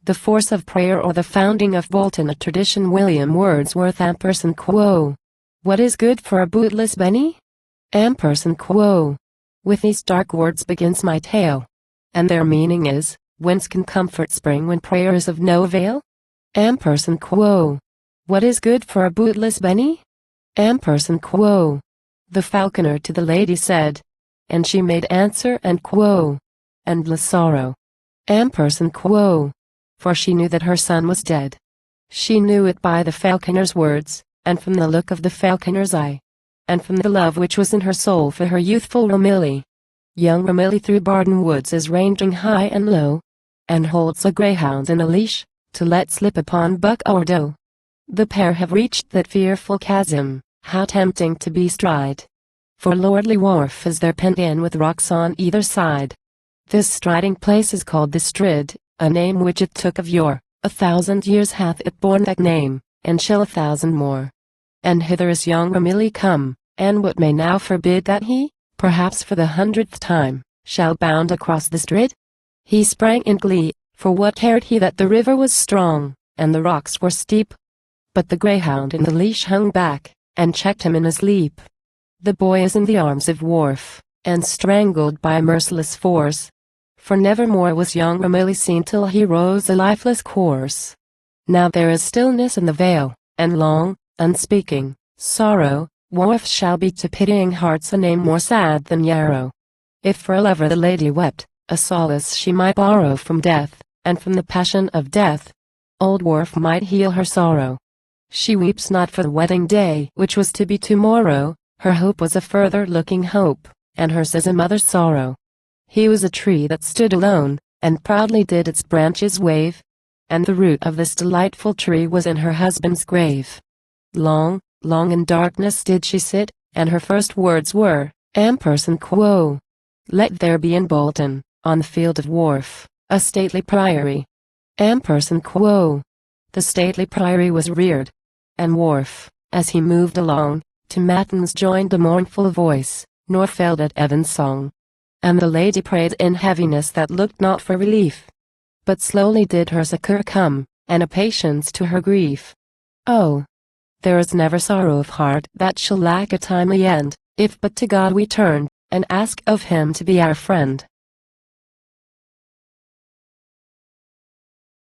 The Force of Prayer or the Founding of Bolton, a tradition. William Wordsworth &quo. What is good for a bootless Benny? &quo. With these dark words begins my tale. And their meaning is, whence can comfort spring when prayer is of no avail? &quo. What is good for a bootless Benny? &quo. The falconer to the lady said, and she made answer &quo. Endless sorrow. &quo. For she knew that her son was dead. She knew it by the falconer's words, and from the look of the falconer's eye, and from the love which was in her soul for her youthful Romilly. Young Romilly through Barton woods is ranging high and low, and holds a greyhound in a leash, to let slip upon buck or doe. The pair have reached that fearful chasm, how tempting to bestride. For lordly wharf is there pent in with rocks on either side. This striding place is called the Strid, a name which it took of yore. 1,000 years hath it borne that name, and shall 1,000 more. And hither is young Romilly come, and what may now forbid that he, perhaps for the 100th time, shall bound across the Strid? He sprang in glee, for what cared he that the river was strong, and the rocks were steep? But the greyhound in the leash hung back, and checked him in his leap. The boy is in the arms of Wharf, and strangled by a merciless force. For nevermore was young Romilly seen till he rose a lifeless corse. Now there is stillness in the vale, and long, unspeaking, sorrow. Wharf shall be to pitying hearts a name more sad than Yarrow. If for a lover the lady wept, a solace she might borrow from death, and from the passion of death, old Wharf might heal her sorrow. She weeps not for the wedding day which was to be tomorrow, her hope was a further looking hope, and hers is a mother's sorrow. He was a tree that stood alone, and proudly did its branches wave, and the root of this delightful tree was in her husband's grave. Long, long in darkness did she sit, and her first words were, &quo. Let there be in Bolton, on the field of Wharf, a stately priory. &quo. The stately priory was reared, and Wharf, as he moved along, to matins joined a mournful voice, nor failed at evensong. And the lady prayed in heaviness that looked not for relief. But slowly did her succor come, and a patience to her grief. Oh! There is never sorrow of heart that shall lack a timely end, if but to God we turn, and ask of him to be our friend.